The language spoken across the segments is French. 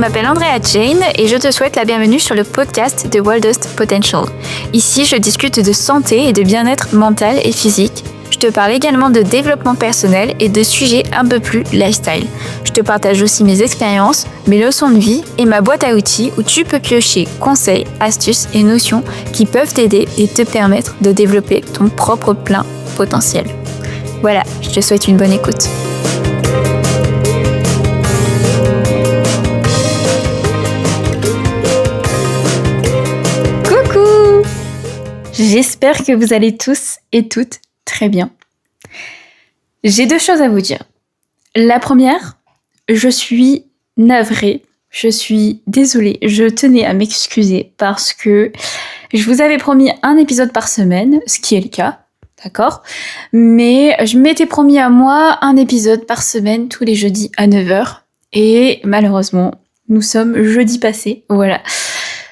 m'appelle Andrea Jane et je te souhaite la bienvenue sur le podcast de Wildest Potential. Ici, je discute de santé et de bien-être mental et physique. Je te parle également de développement personnel et de sujets un peu plus lifestyle. Je te partage aussi mes expériences, mes leçons de vie et ma boîte à outils où tu peux piocher conseils, astuces et notions qui peuvent t'aider et te permettre de développer ton propre plein potentiel. Voilà, je te souhaite une bonne écoute. Coucou! J'espère que vous allez tous et toutes très bien. J'ai 2 choses à vous dire. La première, je suis navrée, je suis désolée, je tenais à m'excuser parce que je vous avais promis un épisode par semaine, ce qui est le cas, d'accord ? Mais je m'étais promis à moi un épisode par semaine tous les jeudis à 9h et malheureusement, nous sommes jeudi passé, voilà.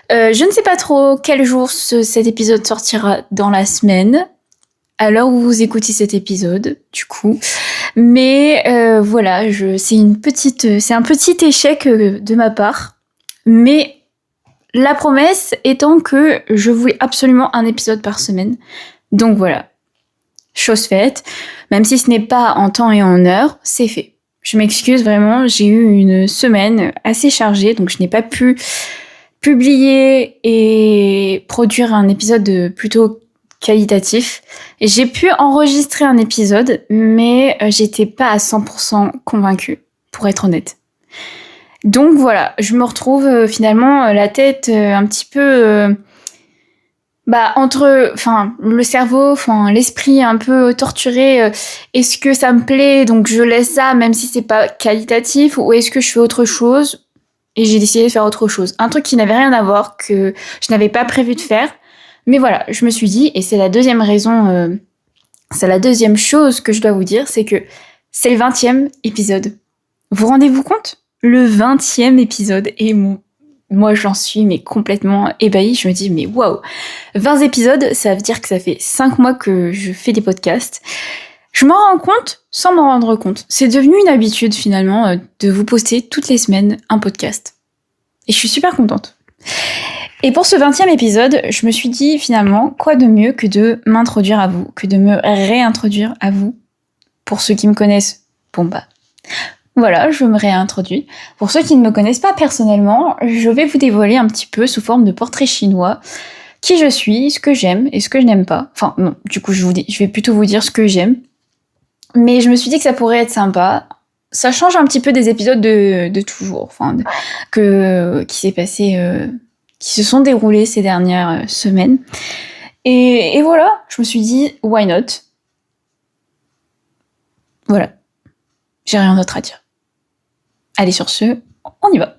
Je ne sais pas trop quel jour cet épisode sortira dans la semaine, à l'heure où vous écoutez cet épisode, du coup. Mais voilà, c'est un petit échec de ma part. Mais la promesse étant que je voulais absolument un épisode par semaine. Donc voilà, chose faite. Même si ce n'est pas en temps et en heure, c'est fait. Je m'excuse vraiment, j'ai eu une semaine assez chargée, donc je n'ai pas pu publier et produire un épisode plutôt qualitatif. J'ai pu enregistrer un épisode, mais j'étais pas à 100% convaincue, pour être honnête. Donc voilà, je me retrouve finalement la tête un petit peu entre le cerveau, l'esprit un peu torturé. Est-ce que ça me plaît, donc je laisse ça même si c'est pas qualitatif, ou est-ce que je fais autre chose? Et j'ai décidé de faire autre chose. Un truc qui n'avait rien à voir, que je n'avais pas prévu de faire. Mais voilà, je me suis dit, et c'est la deuxième raison, c'est la deuxième chose que je dois vous dire, c'est que c'est le 20e épisode. Vous rendez-vous compte ? Le 20e épisode. Et moi, j'en suis mais complètement ébahie. Je me dis, mais waouh, 20 épisodes, ça veut dire que ça fait 5 mois que je fais des podcasts. Je m'en rends compte sans m'en rendre compte. C'est devenu une habitude finalement de vous poster toutes les semaines un podcast. Et je suis super contente. Et pour ce 20e épisode, je me suis dit finalement, quoi de mieux que de m'introduire à vous, que de me réintroduire à vous. Pour ceux qui me connaissent, voilà, je me réintroduis. Pour ceux qui ne me connaissent pas personnellement, je vais vous dévoiler un petit peu sous forme de portrait chinois qui je suis, ce que j'aime et ce que je n'aime pas. Enfin non, du coup je vais plutôt vous dire ce que j'aime. Mais je me suis dit que ça pourrait être sympa. Ça change un petit peu des épisodes de toujours, qui s'est passé, qui se sont déroulés ces dernières semaines. Et voilà, je me suis dit, why not ? Voilà, j'ai rien d'autre à dire. Allez, sur ce, on y va.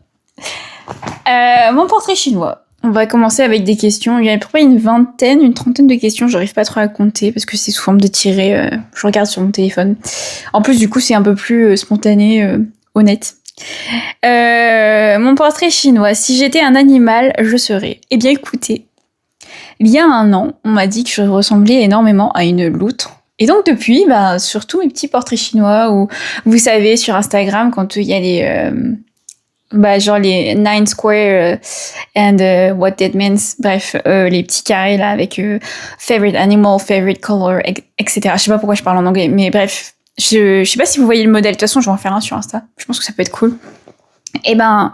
Mon portrait chinois. On va commencer avec des questions. Il y a à peu près une trentaine de questions. J'arrive pas trop à compter parce que c'est sous forme de tiré. Je regarde sur mon téléphone. En plus, du coup, c'est un peu plus spontané, honnête. Mon portrait chinois. Si j'étais un animal, je serais. Eh bien, écoutez. Il y a 1 an, on m'a dit que je ressemblais énormément à une loutre. Et donc depuis, sur tous mes petits portraits chinois, où vous savez, sur Instagram, quand il y a les 9 square and what that means, bref, les petits carrés là avec favorite animal, favorite color, etc. Je sais pas pourquoi je parle en anglais, mais bref, je sais pas si vous voyez le modèle. De toute façon, je vais en faire un sur Insta. Je pense que ça peut être cool. Et à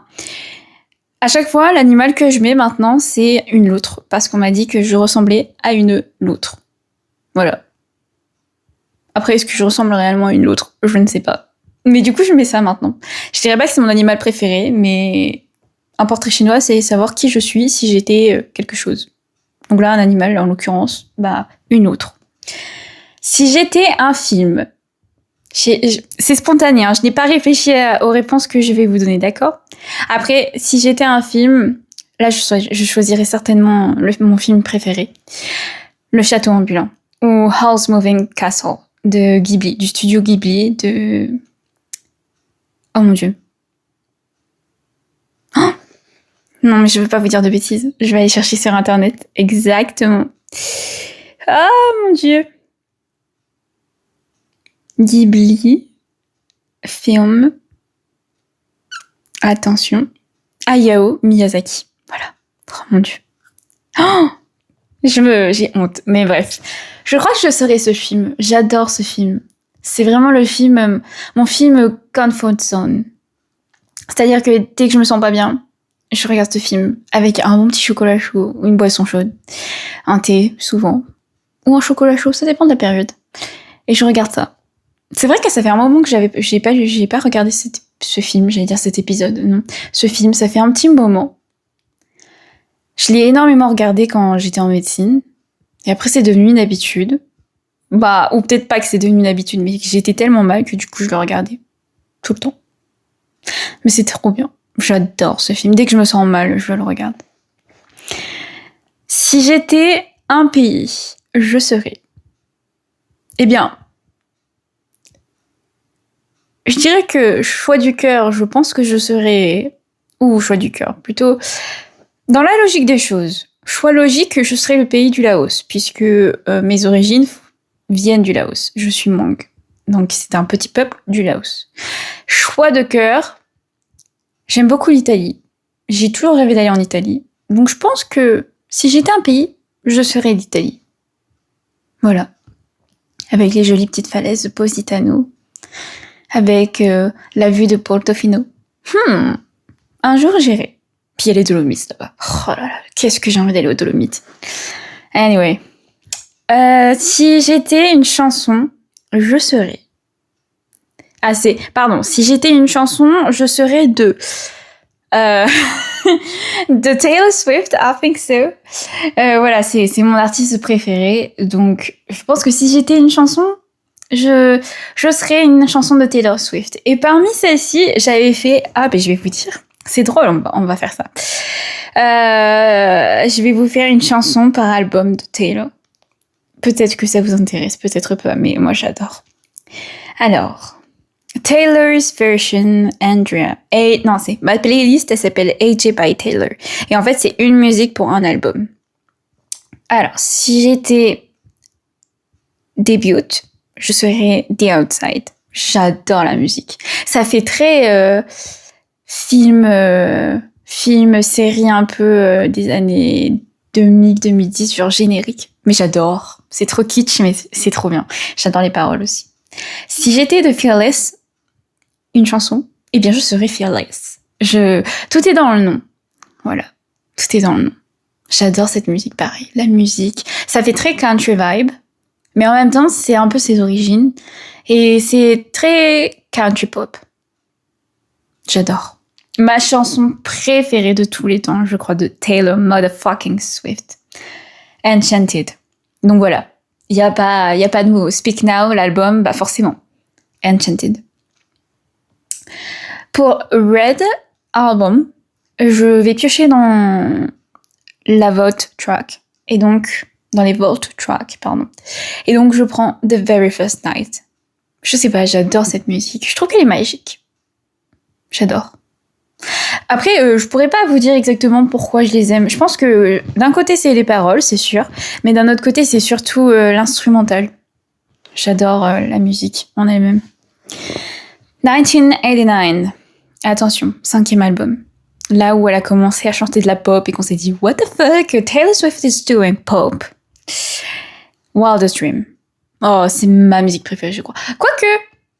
chaque fois, l'animal que je mets maintenant, c'est une loutre, parce qu'on m'a dit que je ressemblais à une loutre. Voilà. Après, est-ce que je ressemble réellement à une loutre ? Je ne sais pas. Mais du coup, je mets ça maintenant. Je dirais pas que c'est mon animal préféré, mais un portrait chinois, c'est savoir qui je suis si j'étais quelque chose. Donc là, un animal, en l'occurrence, une autre. Si j'étais un film, c'est spontané, je n'ai pas réfléchi aux réponses que je vais vous donner, d'accord ? Après, si j'étais un film, là, je choisirais certainement mon film préféré, Le Château ambulant, ou Howl's Moving Castle, de Ghibli, du studio Ghibli, Oh mon Dieu. Oh non, mais je veux pas vous dire de bêtises. Je vais aller chercher sur Internet. Exactement. Ah mon Dieu. Ghibli, film. Attention. Hayao Miyazaki. Voilà. Oh mon Dieu. Oh, j'ai honte. Mais bref. Je crois que je serai ce film. J'adore ce film. C'est vraiment le film, mon film comfort zone. C'est-à-dire que dès que je me sens pas bien, je regarde ce film avec un bon petit chocolat chaud ou une boisson chaude. Un thé, souvent. Ou un chocolat chaud, ça dépend de la période. Et je regarde ça. C'est vrai que ça fait un moment que j'ai pas regardé ce film, j'allais dire cet épisode, non. Ce film, ça fait un petit moment. Je l'ai énormément regardé quand j'étais en médecine. Et après, c'est devenu une habitude. Bah, ou peut-être pas que c'est devenu une habitude, mais j'étais tellement mal que du coup, je le regardais. Tout le temps. Mais c'est trop bien. J'adore ce film. Dès que je me sens mal, je le regarde. Si j'étais un pays, je serais... Eh bien... Je dirais que choix du cœur, je pense que je serais... Ou choix du cœur, plutôt... Dans la logique des choses, choix logique, je serais le pays du Laos, puisque mes origines viennent du Laos. Je suis Hmong. Donc c'est un petit peuple du Laos. Choix de cœur, j'aime beaucoup l'Italie. J'ai toujours rêvé d'aller en Italie. Donc je pense que si j'étais un pays, je serais l'Italie. Voilà. Avec les jolies petites falaises de Positano. Avec la vue de Portofino. Un jour j'irai. Puis il y a les Dolomites là-bas. Oh là là, qu'est-ce que j'ai envie d'aller aux Dolomites. Anyway. Si j'étais une chanson, je serais... si j'étais une chanson, je serais de Taylor Swift, I think so. Voilà, c'est mon artiste préféré. Donc, je pense que si j'étais une chanson, je serais une chanson de Taylor Swift. Et parmi celles-ci, j'avais fait... je vais vous dire. C'est drôle, on va faire ça. Je vais vous faire une chanson par album de Taylor. Peut-être que ça vous intéresse, peut-être pas, mais moi j'adore. Alors, Taylor's version, Andrea. Ma playlist, elle s'appelle AJ by Taylor. Et en fait, c'est une musique pour un album. Alors, si j'étais début, je serais The Outside. J'adore la musique. Ça fait très film, série un peu des années 2000-2010, genre générique. Mais j'adore. C'est trop kitsch, mais c'est trop bien. J'adore les paroles aussi. Si j'étais de Fearless, une chanson, eh bien je serais Fearless. Tout est dans le nom. Voilà. Tout est dans le nom. J'adore cette musique, pareil. La musique, ça fait très country vibe. Mais en même temps, c'est un peu ses origines. Et c'est très country pop. J'adore. Ma chanson préférée de tous les temps, je crois, de Taylor motherfucking Swift. Enchanted. Donc voilà. Il y a pas de mots. Speak Now, l'album, forcément. Enchanted. Pour Red Album, je vais piocher dans la Vault track. Et donc, dans les Vault tracks, pardon. Et donc, je prends The Very First Night. Je sais pas, j'adore cette musique. Je trouve qu'elle est magique. J'adore. Après, je pourrais pas vous dire exactement pourquoi je les aime. Je pense que d'un côté, c'est les paroles, c'est sûr. Mais d'un autre côté, c'est surtout l'instrumental. J'adore la musique en elle-même. 1989. Attention, 5e album. Là où elle a commencé à chanter de la pop et qu'on s'est dit « What the fuck? Taylor Swift is doing pop. » Wildest Dream. Oh, c'est ma musique préférée, je crois. Quoique,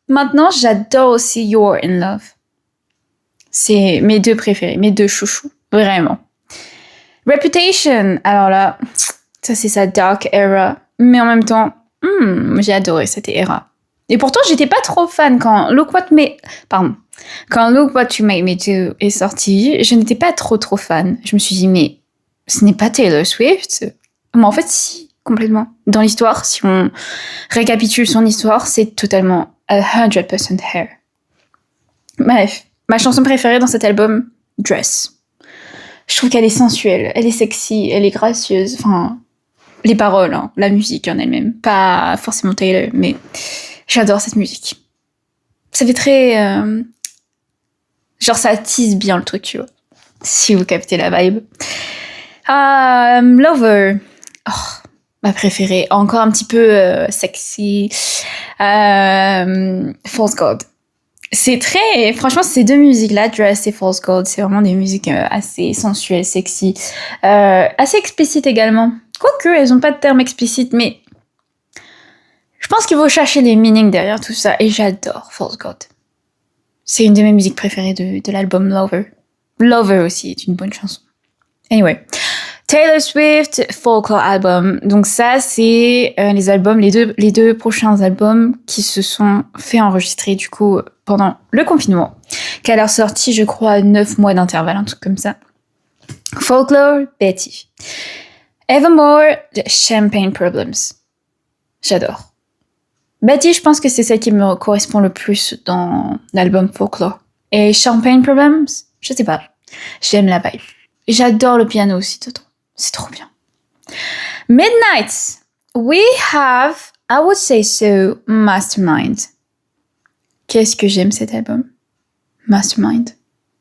maintenant, j'adore aussi You're in Love. C'est mes deux préférés, mes deux chouchous. Vraiment. Reputation. Alors là, ça c'est sa dark era. Mais en même temps, j'ai adoré cette era. Et pourtant, j'étais pas trop fan quand Look What You Made Me Do est sorti. Je n'étais pas trop fan. Je me suis dit, mais ce n'est pas Taylor Swift. Mais en fait, si, complètement. Dans l'histoire, si on récapitule son histoire, c'est totalement 100% her. Bref. Ma chanson préférée dans cet album, Dress. Je trouve qu'elle est sensuelle, elle est sexy, elle est gracieuse. Enfin, les paroles, hein, la musique en elle-même. Pas forcément Taylor, mais j'adore cette musique. Ça fait très... genre, ça attise bien le truc, tu vois. Si vous captez la vibe. Lover. Oh, ma préférée. Encore un petit peu sexy. False God. Franchement, ces deux musiques-là, Dressed et False Gold, c'est vraiment des musiques assez sensuelles, sexy, assez explicites également. Quoique, elles ont pas de terme explicite, mais je pense qu'il faut chercher les meanings derrière tout ça, et j'adore False Gold. C'est une de mes musiques préférées de l'album Lover. Lover aussi est une bonne chanson. Anyway. Taylor Swift, Folklore album. Donc ça, c'est les deux prochains albums qui se sont fait enregistrer du coup pendant le confinement, qu'elle a sorti, je crois, 9 mois d'intervalle, un truc comme ça. Folklore, Betty. Evermore, Champagne Problems. J'adore. Betty, je pense que c'est celle qui me correspond le plus dans l'album Folklore. Et Champagne Problems, je sais pas. J'aime la vibe. Et j'adore le piano aussi dedans. C'est trop bien. Midnight. We have, I would say so, Mastermind. Qu'est-ce que j'aime cet album? Mastermind.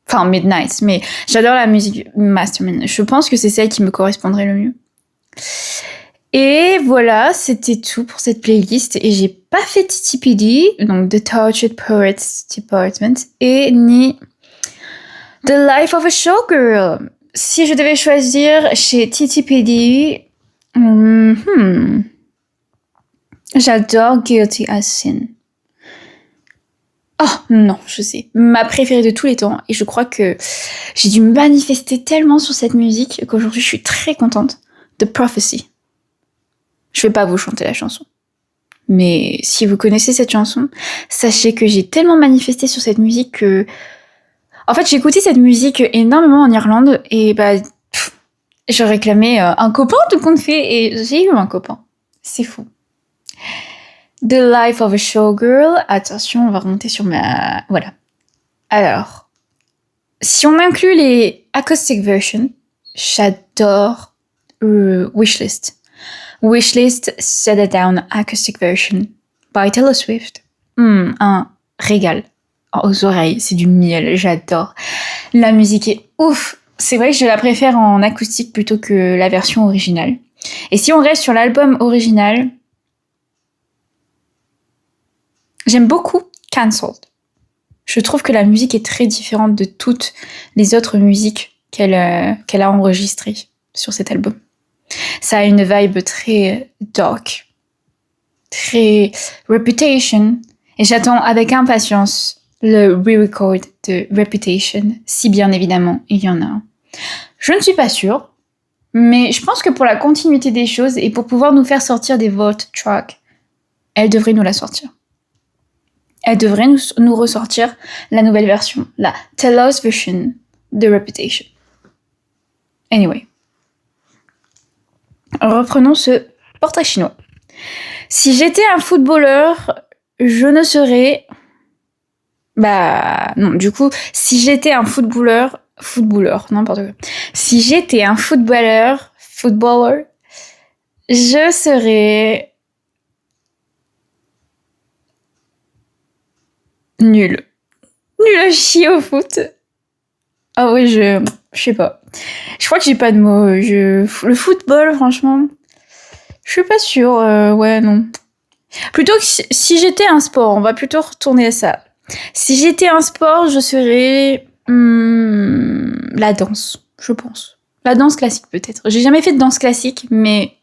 Enfin, Midnight, mais j'adore la musique Mastermind. Je pense que c'est celle qui me correspondrait le mieux. Et voilà, c'était tout pour cette playlist. Et j'ai pas fait TTPD, donc The Tortured Poets Department, et ni The Life of a Showgirl. Si je devais choisir chez TTPD, j'adore Guilty as Sin. Oh non, je sais, ma préférée de tous les temps. Et je crois que j'ai dû me manifester tellement sur cette musique qu'aujourd'hui je suis très contente. The Prophecy. Je vais pas vous chanter la chanson. Mais si vous connaissez cette chanson, sachez que j'ai tellement manifesté sur cette musique que... En fait, j'ai écouté cette musique énormément en Irlande et je réclamais un copain tout compte fait et j'ai eu un copain. C'est fou. The Life of a Showgirl. Attention, on va remonter sur ma... Voilà. Alors, si on inclut les acoustic versions, j'adore Wishlist. Wishlist Set It Down Acoustic Version by Taylor Swift. Un régal. Aux oreilles, c'est du miel, j'adore. La musique est ouf. C'est vrai que je la préfère en acoustique plutôt que la version originale. Et si on reste sur l'album original, j'aime beaucoup Cancelled. Je trouve que la musique est très différente de toutes les autres musiques qu'elle a enregistrées sur cet album. Ça a une vibe très dark, très Reputation. Et j'attends avec impatience le re-record de Reputation, si bien évidemment il y en a un. Je ne suis pas sûre, mais je pense que pour la continuité des choses et pour pouvoir nous faire sortir des vault tracks, elle devrait nous la sortir. Elle devrait nous ressortir la nouvelle version, la Taylor's version de Reputation. Anyway. Reprenons ce portrait chinois. Si j'étais un footballeur, je ne serais... non, du coup, si j'étais un footballeur, n'importe quoi. Si j'étais un footballeur, je serais nul à chier au foot. Ah ouais, je sais pas. Je crois que j'ai pas de mots. Le football, franchement, je suis pas sûre. Ouais, non. Plutôt que si j'étais un sport, on va plutôt retourner à ça. Si j'étais un sport, je serais la danse, je pense. La danse classique peut-être. J'ai jamais fait de danse classique, mais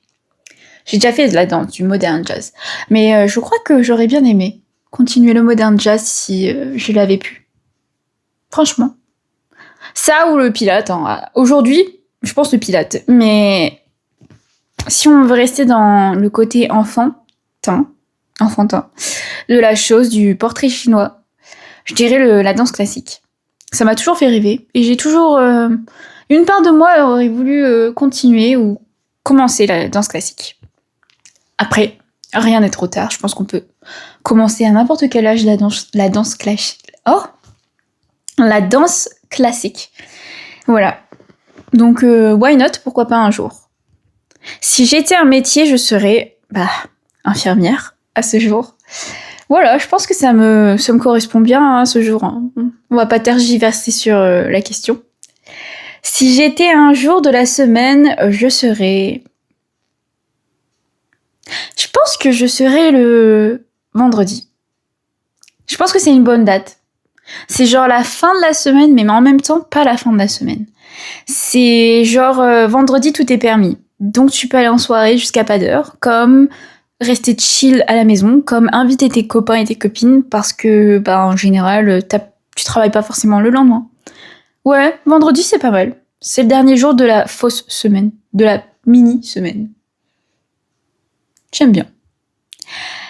j'ai déjà fait de la danse, du modern jazz. Mais je crois que j'aurais bien aimé continuer le modern jazz si je l'avais pu. Franchement. Ça ou le pilate. Hein. Aujourd'hui, je pense le pilate. Mais si on veut rester dans le côté enfantin de la chose, du portrait chinois, je dirais la danse classique. Ça m'a toujours fait rêver. Et j'ai toujours... une part de moi aurait voulu continuer ou commencer la danse classique. Après, rien n'est trop tard. Je pense qu'on peut commencer à n'importe quel âge la danse classique. Oh, la danse classique. Voilà. Donc, why not? Pourquoi pas un jour? Si j'étais un métier, je serais infirmière à ce jour. Voilà, je pense que ça me correspond bien à ce jour. Hein. On va pas tergiverser sur la question. Si j'étais un jour de la semaine, je serais... Je pense que je serais le vendredi. Je pense que c'est une bonne date. C'est genre la fin de la semaine, mais en même temps, pas la fin de la semaine. C'est genre vendredi, tout est permis. Donc tu peux aller en soirée jusqu'à pas d'heure, comme rester chill à la maison, comme inviter tes copains et tes copines, parce que, en général, tu travailles pas forcément le lendemain. Ouais, vendredi, c'est pas mal. C'est le dernier jour de la fausse semaine, de la mini-semaine. J'aime bien.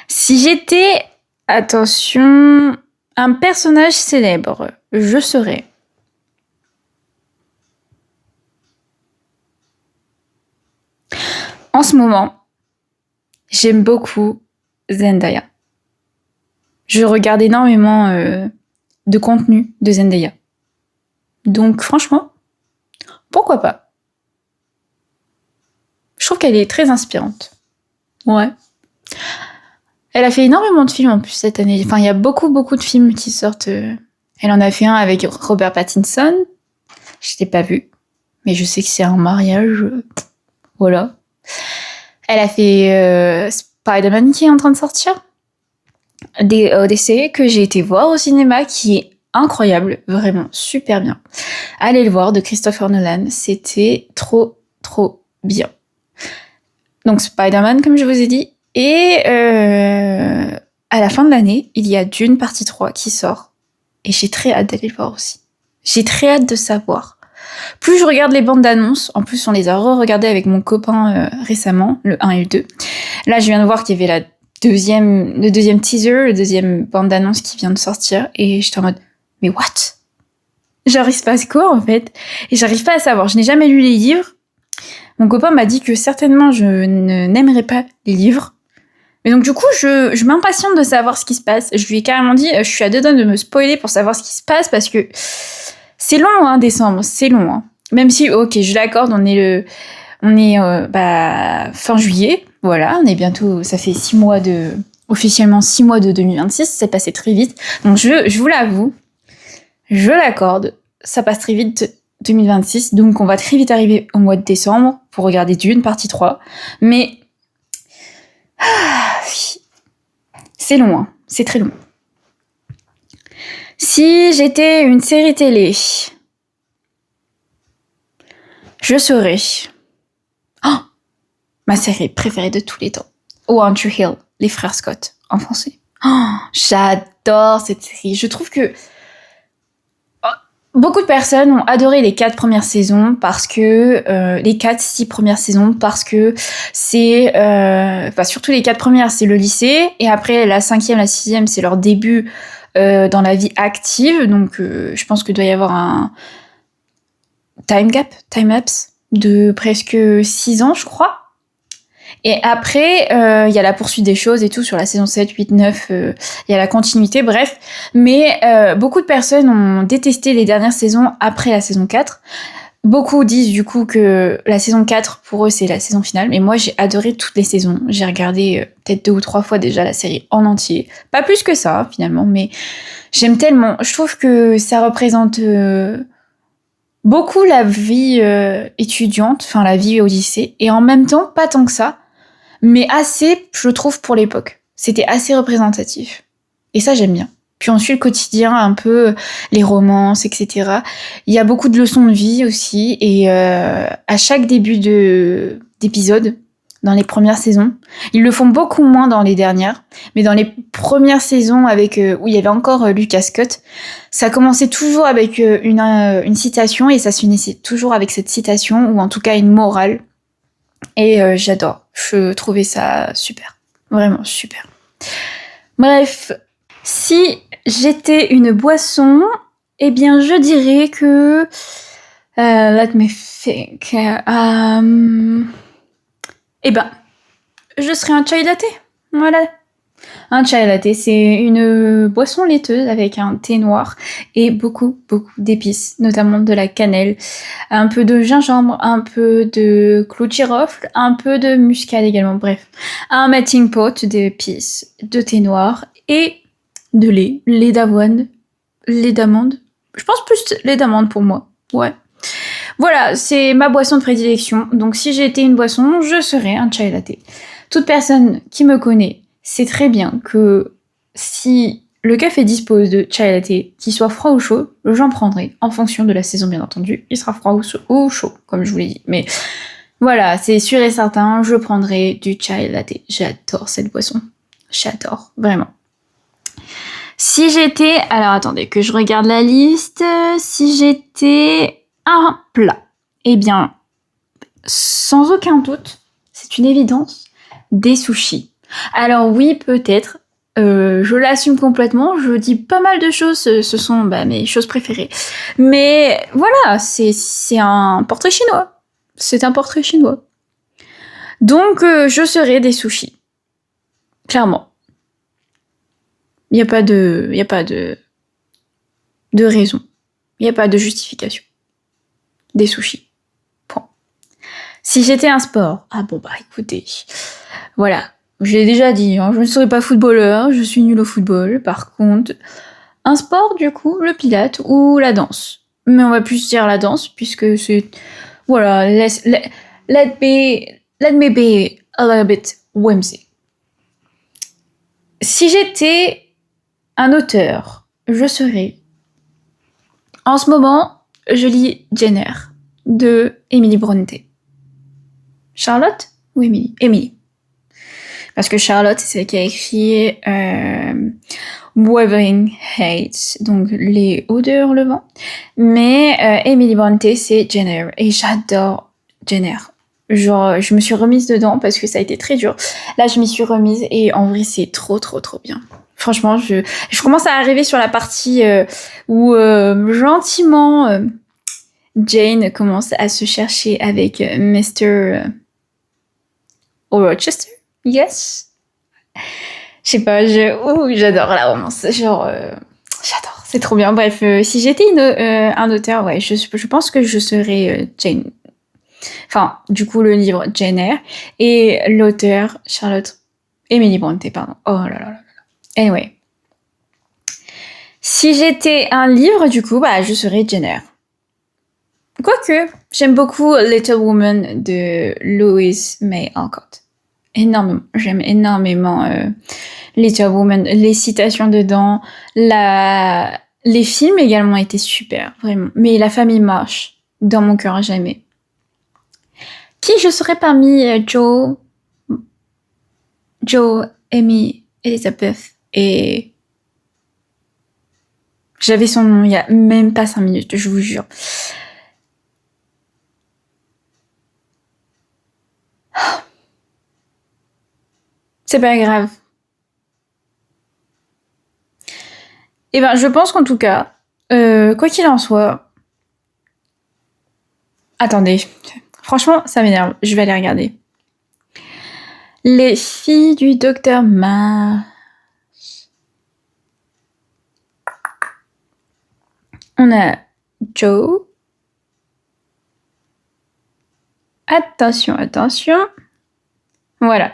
Si j'étais, attention, un personnage célèbre, je serais... En ce moment, j'aime beaucoup Zendaya. Je regarde énormément de contenu de Zendaya. Donc franchement, pourquoi pas? Je trouve qu'elle est très inspirante. Ouais. Elle a fait énormément de films en plus cette année. Enfin, il y a beaucoup de films qui sortent. Elle en a fait un avec Robert Pattinson. Je l'ai pas vu, mais je sais que c'est un mariage. Voilà. Elle a fait Spider-Man qui est en train de sortir. Des séries que j'ai été voir au cinéma qui est incroyable, vraiment super bien. Allez le voir, de Christopher Nolan, c'était trop bien. Donc Spider-Man, comme je vous ai dit, et à la fin de l'année, il y a Dune partie 3 qui sort, et j'ai très hâte d'aller le voir aussi. J'ai très hâte de savoir. Plus je regarde les bandes d'annonces, en plus on les a re-regardées avec mon copain récemment, le 1 et le 2. Là, je viens de voir qu'il y avait le deuxième teaser, le deuxième bande d'annonce qui vient de sortir, et j'étais en mode, mais what? Genre, il se passe quoi, en fait? Et j'arrive pas à savoir. Je n'ai jamais lu les livres. Mon copain m'a dit que certainement je n'aimerais pas les livres. Mais donc, du coup, je m'impatiente de savoir ce qui se passe. Je lui ai carrément dit, je suis à deux doigts de me spoiler pour savoir ce qui se passe, parce que c'est long, hein, décembre. C'est long, hein. Même si, ok, je l'accorde, on est fin juillet. Voilà, on est bientôt, ça fait officiellement 6 mois de 2026, c'est passé très vite. Donc je vous l'avoue, je l'accorde, ça passe très vite 2026, donc on va très vite arriver au mois de décembre pour regarder Dune partie 3. Mais c'est long, hein, c'est très long. Si j'étais une série télé, je serais... Oh, ma série préférée de tous les temps. One Tree Hill, les frères Scott, en français. Oh, j'adore cette série. Je trouve que beaucoup de personnes ont adoré les 4 premières saisons parce que... les 6 premières saisons parce que c'est... surtout les 4 premières, c'est le lycée. Et après, la 5e, la 6e, c'est leur début dans la vie active. Donc, je pense qu'il doit y avoir un time lapse de presque 6 ans, je crois. Et après, il y a la poursuite des choses et tout sur la saison 7, 8, 9, il y a la continuité, bref. Mais beaucoup de personnes ont détesté les dernières saisons après la saison 4. Beaucoup disent du coup que la saison 4, pour eux, c'est la saison finale. Mais moi, j'ai adoré toutes les saisons. J'ai regardé peut-être 2 ou 3 fois déjà la série en entier. Pas plus que ça, finalement, mais j'aime tellement. Je trouve que ça représente... beaucoup la vie étudiante, enfin la vie au lycée, et en même temps, pas tant que ça, mais assez, je trouve, pour l'époque. C'était assez représentatif. Et ça, j'aime bien. Puis on suit le quotidien, un peu, les romances, etc. Il y a beaucoup de leçons de vie aussi, et à chaque début d'épisode, dans les premières saisons, ils le font beaucoup moins dans les dernières, mais dans les premières saisons avec où il y avait encore Lucas Scott, ça commençait toujours avec une citation et ça se finissait toujours avec cette citation ou en tout cas une morale. Et j'adore. Je trouvais ça super. Vraiment super. Bref, si j'étais une boisson, eh bien je dirais que... let me think. Eh ben, je serais un chai latte. Voilà. Un chai latte, c'est une boisson laiteuse avec un thé noir et beaucoup d'épices, notamment de la cannelle, un peu de gingembre, un peu de clou de girofle, un peu de muscade également, bref. Un melting pot d'épices, de thé noir et de lait d'avoine, lait d'amande. Je pense plus lait d'amande pour moi, ouais. Voilà, c'est ma boisson de prédilection. Donc si j'étais une boisson, je serais un chai latte. Toute personne qui me connaît sait très bien que si le café dispose de chai latte, qu'il soit froid ou chaud, j'en prendrai, en fonction de la saison bien entendu. Il sera froid ou chaud, comme je vous l'ai dit. Mais voilà, c'est sûr et certain, je prendrai du chai latte. J'adore cette boisson. J'adore, vraiment. Si j'étais... Alors attendez, que je regarde la liste. Si j'étais un plat, eh bien, sans aucun doute, c'est une évidence, des sushis. Alors oui, peut-être, je l'assume complètement, je dis pas mal de choses, ce sont mes choses préférées. Mais voilà, c'est un portrait chinois. C'est un portrait chinois. Donc je serai des sushis. Clairement. Il n'y a pas de raison. Il n'y a pas de justification. Des sushis. Point. Si j'étais un sport, écoutez, voilà. Je l'ai déjà dit, hein, je ne serai pas footballeur, je suis nulle au football. Par contre, un sport, du coup, le pilate ou la danse. Mais on va plus dire la danse, puisque c'est... Voilà, let me be a little bit whimsy. Si j'étais un auteur, je serais... En ce moment, je lis Jane Eyre de Emily Brontë. Charlotte ou Emily? Emily. Parce que Charlotte, c'est celle qui a écrit Wuthering Heights, donc les odeurs, le vent. Mais Emily Brontë, c'est Jane Eyre. Et j'adore Jane Eyre. Genre, je me suis remise dedans parce que ça a été très dur. Là, je m'y suis remise et en vrai, c'est trop bien. Franchement, je commence à arriver sur la partie où gentiment Jane commence à se chercher avec Mr. Rochester. Yes. Je sais pas, j'adore la romance. Genre, j'adore, c'est trop bien. Bref, si j'étais un auteur, ouais, je pense que je serais Jane. Enfin, du coup, le livre Jane Eyre et l'auteur Charlotte Emily Brontë, pardon. Oh là là là là. Anyway. Si j'étais un livre, du coup, je serais Jane Eyre. Quoique, j'aime beaucoup Little Woman de Louise May Alcott. Énormément. J'aime énormément Little Woman. Les citations dedans. Les films également étaient super, vraiment. Mais la famille marche dans mon cœur à jamais. Qui je serais parmi Joe, Amy, Elizabeth et... J'avais son nom il y a même pas 5 minutes, je vous jure. C'est pas grave. Eh ben, je pense qu'en tout cas, quoi qu'il en soit... Attendez, franchement, ça m'énerve. Je vais aller regarder. Les filles du docteur Marsh. On a Joe. Attention. Voilà.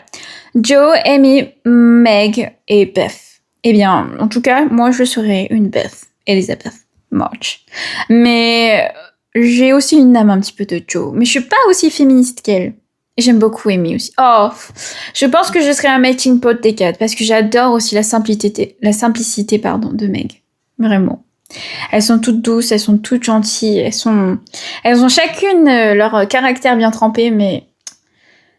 Joe, Amy, Meg et Beth. Eh bien, en tout cas, moi, je serais une Beth. Elizabeth March. Mais j'ai aussi une âme un petit peu de Joe. Mais je suis pas aussi féministe qu'elle. J'aime beaucoup Amy aussi. Oh, je pense que je serais un melting pot des quatre. Parce que j'adore aussi la simplicité de Meg. Vraiment. Elles sont toutes douces, elles sont toutes gentilles, elles ont chacune leur caractère bien trempé, mais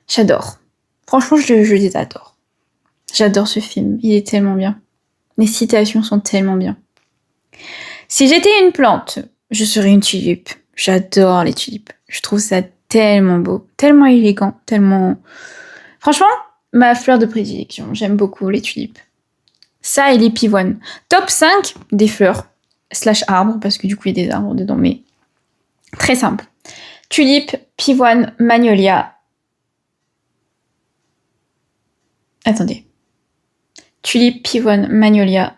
j'adore. Franchement, je les adore. J'adore ce film, il est tellement bien. Les citations sont tellement bien. Si j'étais une plante, je serais une tulipe. J'adore les tulipes. Je trouve ça tellement beau, tellement élégant, tellement... Franchement, ma fleur de prédilection, j'aime beaucoup les tulipes. Ça et les pivoines. Top 5 des fleurs. / arbres, parce que du coup il y a des arbres dedans, mais très simple. Tulipe, pivoine, magnolia. Attendez. Tulipe, pivoine, magnolia,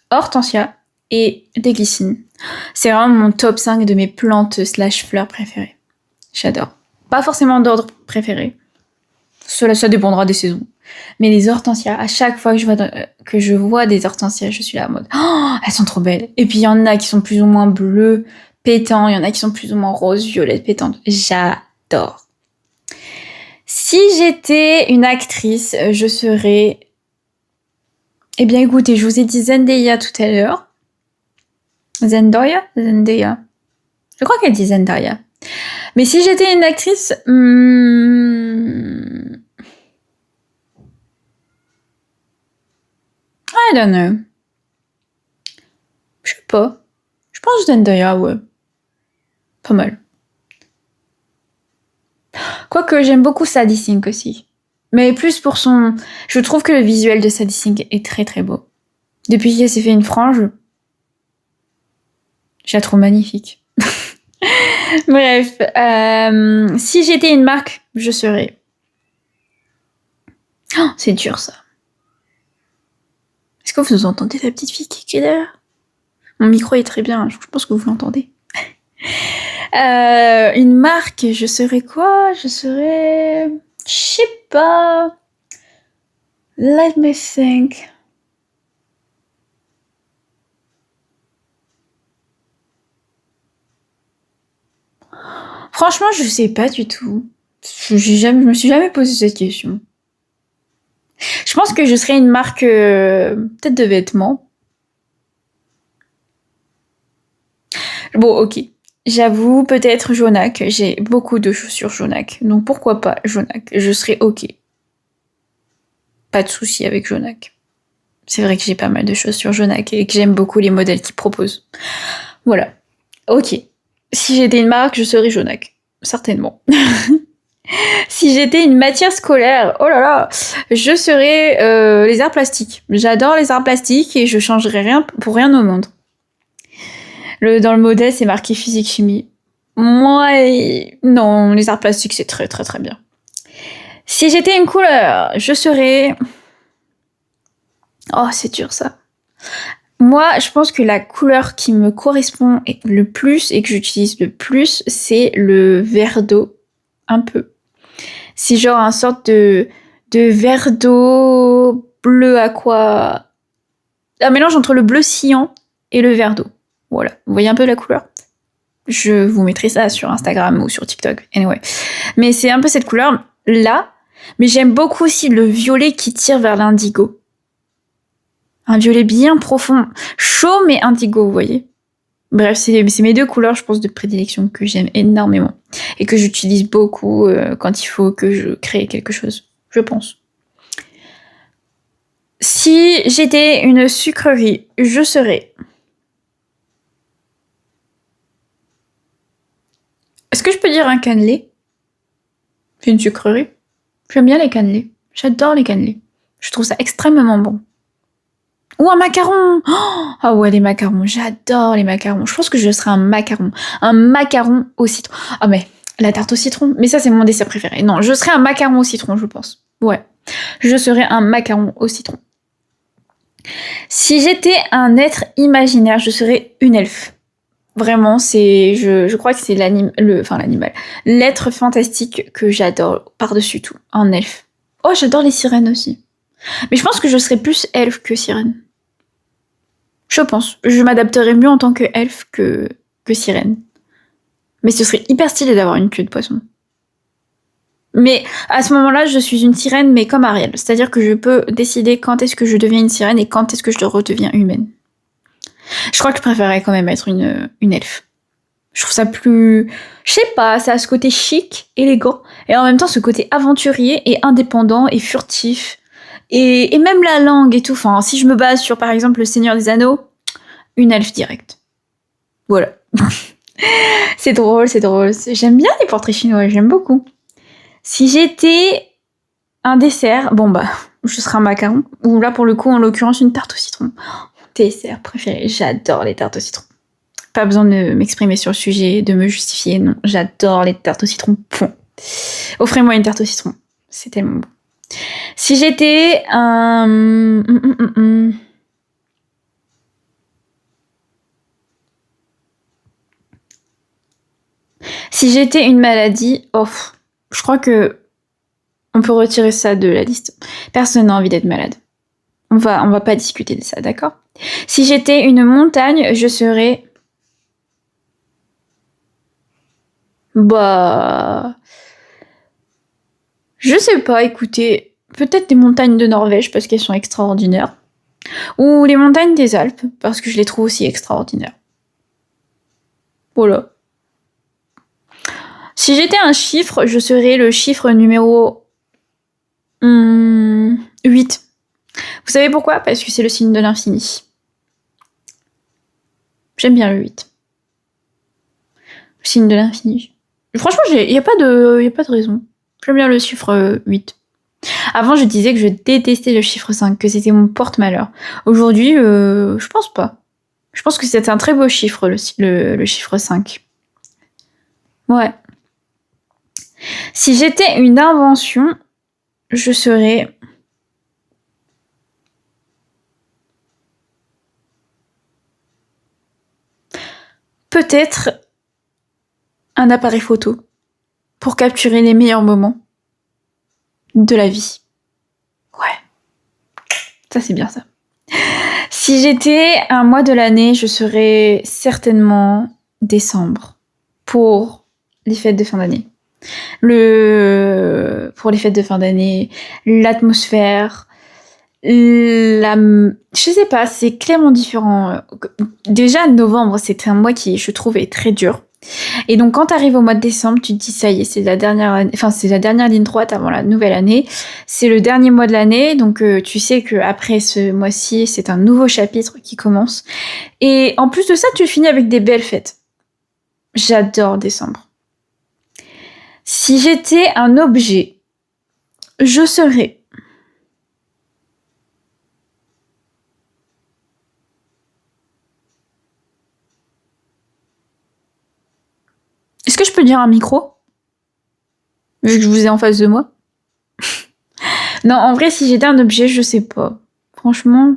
hortensia et des glycines. C'est vraiment mon top 5 de mes plantes / fleurs préférées. J'adore. Pas forcément d'ordre préféré. Cela, ça dépendra des saisons. Mais les hortensias, à chaque fois que je vois des hortensias, je suis là en mode oh, elles sont trop belles. Et puis il y en a qui sont plus ou moins bleus, pétants, il y en a qui sont plus ou moins roses, violettes, pétantes. J'adore. Si j'étais une actrice, je serais Eh bien, écoutez, je vous ai dit Zendaya tout à l'heure. Zendaya. Je crois qu'elle dit Zendaya. Mais si j'étais une actrice... I don't know. Je sais pas. Je pense Zendaya, ouais. Pas mal. Quoique, j'aime beaucoup Sadie Sink aussi. Mais plus pour son... Je trouve que le visuel de Sadie Sink est très très beau. Depuis qu'elle s'est fait une frange, je la trouve magnifique. Bref, si j'étais une marque, je serais... Oh, c'est dur ça. Est-ce que vous entendez la petite fille qui est derrière? Mon micro est très bien, je pense que vous l'entendez. Une marque, je serais quoi? Je serais... Je sais pas. Let me think. Franchement, je sais pas du tout. Je me suis jamais posé cette question. Je pense que je serais une marque peut-être de vêtements. Bon, ok. J'avoue, peut-être Jonac. J'ai beaucoup de chaussures Jonac. Donc pourquoi pas Jonac? Je serais ok. Pas de souci avec Jonac. C'est vrai que j'ai pas mal de chaussures Jonac et que j'aime beaucoup les modèles qu'ils proposent. Voilà. Ok. Si j'étais une marque, je serais Jonac. Certainement. Si j'étais une matière scolaire, oh là là, je serais les arts plastiques. J'adore les arts plastiques et je changerais rien pour rien au monde. Dans le modèle, c'est marqué physique-chimie. Moi, non, les arts plastiques, c'est très très très bien. Si j'étais une couleur, je serais... Oh, c'est dur ça. Moi, je pense que la couleur qui me correspond le plus et que j'utilise le plus, c'est le vert d'eau. Un peu. C'est genre un sorte de vert d'eau bleu aqua. Un mélange entre le bleu cyan et le vert d'eau. Voilà. Vous voyez un peu la couleur? Je vous mettrai ça sur Instagram ou sur TikTok. Anyway. Mais c'est un peu cette couleur-là. Mais j'aime beaucoup aussi le violet qui tire vers l'indigo. Un violet bien profond. Chaud mais indigo, vous voyez. Bref, c'est mes deux couleurs, je pense, de prédilection que j'aime énormément. Et que j'utilise beaucoup quand il faut que je crée quelque chose. Je pense. Si j'étais une sucrerie, je serais... Est-ce que je peux dire un cannelé? C'est une sucrerie. J'aime bien les cannelés. J'adore les cannelés. Je trouve ça extrêmement bon. Ou un macaron. Oh, ah ouais, les macarons. J'adore les macarons. Je pense que je serais un macaron. Un macaron au citron. Ah mais, la tarte au citron. Mais ça, c'est mon dessert préféré. Non, je serais un macaron au citron, je pense. Ouais. Je serais un macaron au citron. Si j'étais un être imaginaire, je serais une elfe. Vraiment, je crois que c'est l'animal, l'être fantastique que j'adore par-dessus tout, un elfe. Oh, j'adore les sirènes aussi. Mais je pense que je serais plus elfe que sirène. Je pense. Je m'adapterais mieux en tant que elfe que sirène. Mais ce serait hyper stylé d'avoir une queue de poisson. Mais à ce moment-là, je suis une sirène, mais comme Ariel. C'est-à-dire que je peux décider quand est-ce que je deviens une sirène et quand est-ce que je redeviens humaine. Je crois que je préférerais quand même être une elfe. Je trouve ça plus... Je sais pas, ça a ce côté chic, élégant, et en même temps ce côté aventurier et indépendant et furtif. Et même la langue et tout. Enfin, si je me base sur, par exemple, Le Seigneur des Anneaux, une elfe directe. Voilà. C'est drôle, c'est drôle. J'aime bien les portraits chinois, j'aime beaucoup. Si j'étais un dessert, bon bah, je serais un macaron. Ou là, pour le coup, en l'occurrence, une tarte au citron. Dessert préféré, j'adore les tartes au citron. Pas besoin de m'exprimer sur le sujet, de me justifier, non. J'adore les tartes au citron. Point. Offrez-moi une tarte au citron. C'est tellement bon. Si j'étais un... Si j'étais une maladie, oh, je crois que on peut retirer ça de la liste. Personne n'a envie d'être malade. On va pas discuter de ça, d'accord? Si j'étais une montagne, je serais... Bah... Je sais pas, écoutez, peut-être des montagnes de Norvège parce qu'elles sont extraordinaires. Ou les montagnes des Alpes, parce que je les trouve aussi extraordinaires. Voilà. Si j'étais un chiffre, je serais le chiffre numéro 8. Vous savez pourquoi? Parce que c'est le signe de l'infini. J'aime bien le 8. Le signe de l'infini. Franchement, il n'y a pas de raison. J'aime bien le chiffre 8. Avant, je disais que je détestais le chiffre 5, que c'était mon porte-malheur. Aujourd'hui, je pense pas. Je pense que c'est un très beau chiffre, le chiffre 5. Ouais. Si j'étais une invention, je serais... peut-être un appareil photo pour capturer les meilleurs moments de la vie. Ouais. Ça, c'est bien ça. Si j'étais un mois de l'année, je serais certainement décembre pour les fêtes de fin d'année. Pour les fêtes de fin d'année, l'atmosphère, je sais pas, c'est clairement différent. Déjà, novembre, c'est un mois qui, je trouve, est très dur. Et donc, quand t'arrives au mois de décembre, tu te dis, ça y est, c'est la dernière ligne droite avant la nouvelle année. C'est le dernier mois de l'année, donc tu sais que après ce mois-ci, c'est un nouveau chapitre qui commence. Et en plus de ça, tu finis avec des belles fêtes. J'adore décembre. Si j'étais un objet, je serais... Est-ce que je peux dire un micro? Vu que je vous ai en face de moi. Non, en vrai, si j'étais un objet, je sais pas. Franchement...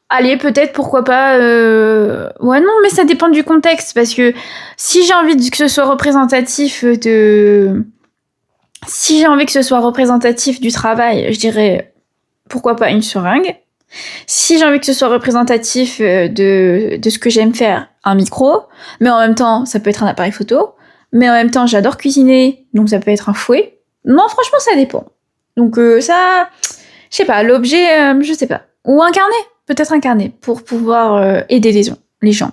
Allez, peut-être, pourquoi pas... Ouais, non, mais ça dépend du contexte, parce que si j'ai envie que ce soit représentatif de... Si j'ai envie que ce soit représentatif du travail, je dirais, pourquoi pas une seringue. Si j'ai envie que ce soit représentatif de ce que j'aime faire, un micro. Mais en même temps, ça peut être un appareil photo. Mais en même temps, j'adore cuisiner, donc ça peut être un fouet. Non, franchement, ça dépend. Donc ça... Je sais pas, l'objet, je sais pas. Ou un carnet, peut-être un carnet, pour pouvoir aider les gens.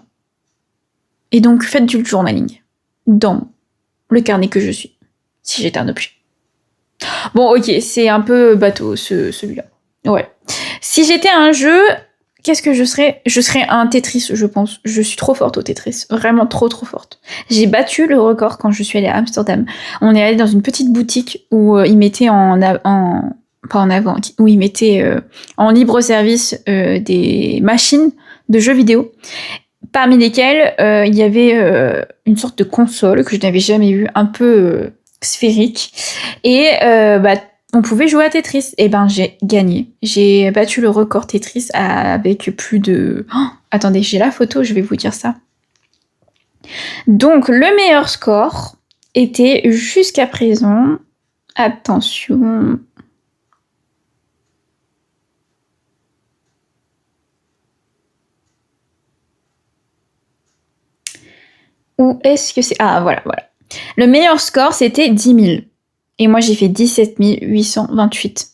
Et donc, faites du journaling dans le carnet que je suis, si j'étais un objet. Bon, ok, c'est un peu bateau, celui-là. Ouais. Si j'étais un jeu, qu'est-ce que je serais? Je serais un Tetris, je pense. Je suis trop forte au Tetris. Vraiment trop forte. J'ai battu le record quand je suis allée à Amsterdam. On est allé dans une petite boutique où ils mettaient où ils mettaient en libre service des machines de jeux vidéo, parmi lesquelles il y avait une sorte de console que je n'avais jamais vue, un peu sphérique, et on pouvait jouer à Tetris. Et ben j'ai gagné. J'ai battu le record Tetris avec plus de... Oh, attendez, j'ai la photo, je vais vous dire ça. Donc le meilleur score était jusqu'à présent... Attention... Où est-ce que c'est? Ah, voilà. Le meilleur score, c'était 10 000. Et moi, j'ai fait 17 828.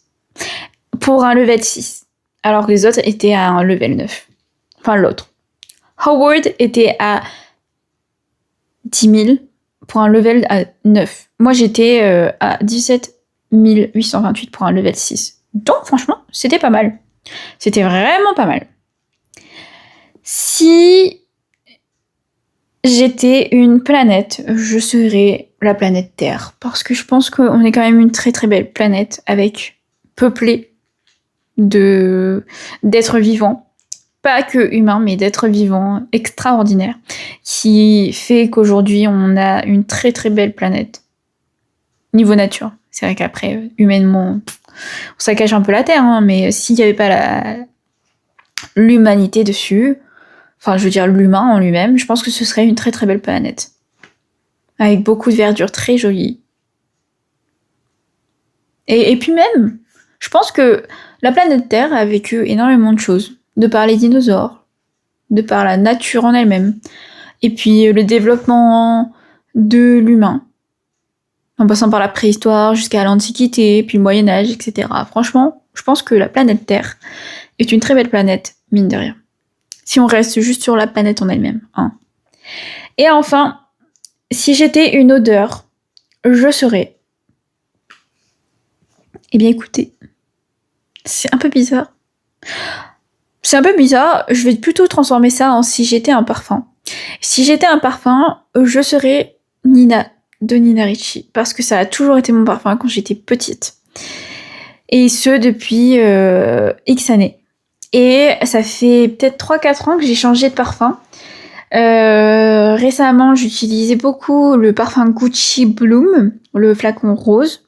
Pour un level 6. Alors que les autres étaient à un level 9. Enfin, l'autre. Howard était à 10 000 pour un level à 9. Moi, j'étais à 17 828 pour un level 6. Donc, franchement, c'était pas mal. C'était vraiment pas mal. Si j'étais une planète, je serais la planète Terre. Parce que je pense qu'on est quand même une très très belle planète, avec peuplée d'êtres vivants. Pas que humains, mais d'êtres vivants extraordinaires. Qui fait qu'aujourd'hui, on a une très très belle planète. Niveau nature. C'est vrai qu'après, humainement, on saccage un peu la Terre, hein, mais s'il n'y avait pas l'humanité dessus... Enfin, je veux dire l'humain en lui-même, je pense que ce serait une très très belle planète. Avec beaucoup de verdure très jolie. Et puis même, je pense que la planète Terre a vécu énormément de choses. De par les dinosaures, de par la nature en elle-même. Et puis le développement de l'humain. En passant par la préhistoire jusqu'à l'Antiquité, puis le Moyen-Âge, etc. Franchement, je pense que la planète Terre est une très belle planète, mine de rien. Si on reste juste sur la planète en elle-même. Hein. Et enfin, si j'étais une odeur, je serais... Eh bien écoutez, c'est un peu bizarre. Je vais plutôt transformer ça en si j'étais un parfum. Si j'étais un parfum, je serais Nina, de Nina Ricci, parce que ça a toujours été mon parfum quand j'étais petite. Et ce, depuis X années. Et ça fait peut-être 3-4 ans que j'ai changé de parfum. Récemment, j'utilisais beaucoup le parfum Gucci Bloom, le flacon rose,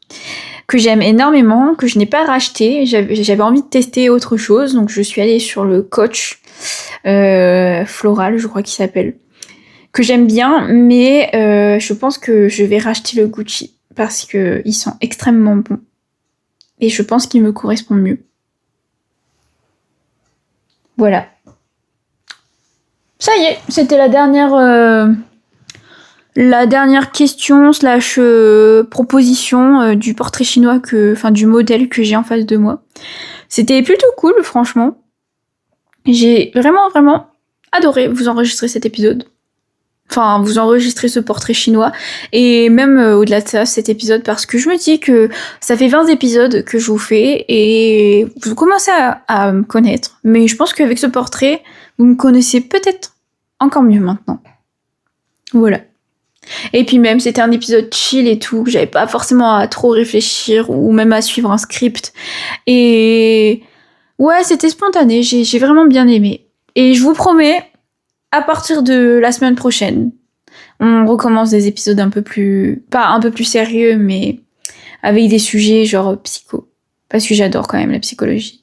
que j'aime énormément, que je n'ai pas racheté. J'avais envie de tester autre chose, donc je suis allée sur le Coach Floral, je crois qu'il s'appelle, que j'aime bien, mais je pense que je vais racheter le Gucci parce que il sent extrêmement bon et je pense qu'il me correspond mieux. Voilà. Ça y est, c'était la dernière question / proposition du portrait chinois du modèle que j'ai en face de moi. C'était plutôt cool, franchement. J'ai vraiment adoré vous enregistrer cet épisode. Enfin, vous enregistrer ce portrait chinois. Et même au-delà de ça, cet épisode, parce que je me dis que ça fait 20 épisodes que je vous fais et vous commencez à me connaître. Mais je pense qu'avec ce portrait, vous me connaissez peut-être encore mieux maintenant. Voilà. Et puis même, c'était un épisode chill et tout, j'avais pas forcément à trop réfléchir ou même à suivre un script. Et ouais, c'était spontané, j'ai vraiment bien aimé. Et je vous promets, à partir de la semaine prochaine, on recommence des épisodes pas un peu plus sérieux, mais avec des sujets genre psycho. Parce que j'adore quand même la psychologie.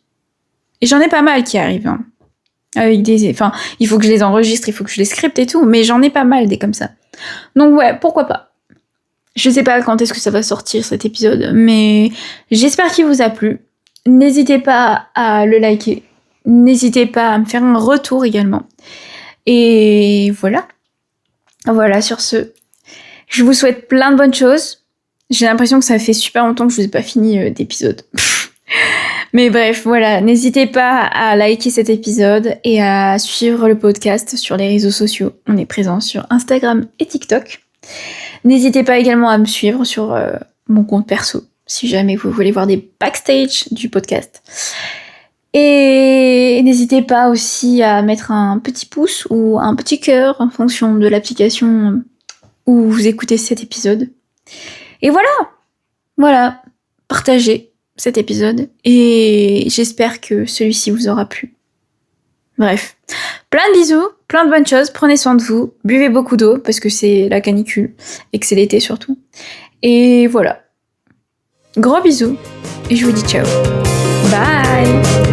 Et j'en ai pas mal qui arrivent, hein. Il faut que je les enregistre, il faut que je les scripte et tout, mais j'en ai pas mal des comme ça. Donc ouais, pourquoi pas. Je sais pas quand est-ce que ça va sortir cet épisode, mais j'espère qu'il vous a plu. N'hésitez pas à le liker. N'hésitez pas à me faire un retour également. Et voilà. Voilà, sur ce, je vous souhaite plein de bonnes choses. J'ai l'impression que ça fait super longtemps que je vous ai pas fini d'épisode. Mais bref, voilà, n'hésitez pas à liker cet épisode et à suivre le podcast sur les réseaux sociaux. On est présent sur Instagram et TikTok. N'hésitez pas également à me suivre sur mon compte perso, si jamais vous voulez voir des backstage du podcast. Et n'hésitez pas aussi à mettre un petit pouce ou un petit cœur en fonction de l'application où vous écoutez cet épisode. Et voilà, partagez cet épisode et j'espère que celui-ci vous aura plu. Bref, plein de bisous, plein de bonnes choses, prenez soin de vous, buvez beaucoup d'eau parce que c'est la canicule et que c'est l'été surtout. Et voilà. Gros bisous et je vous dis ciao. Bye.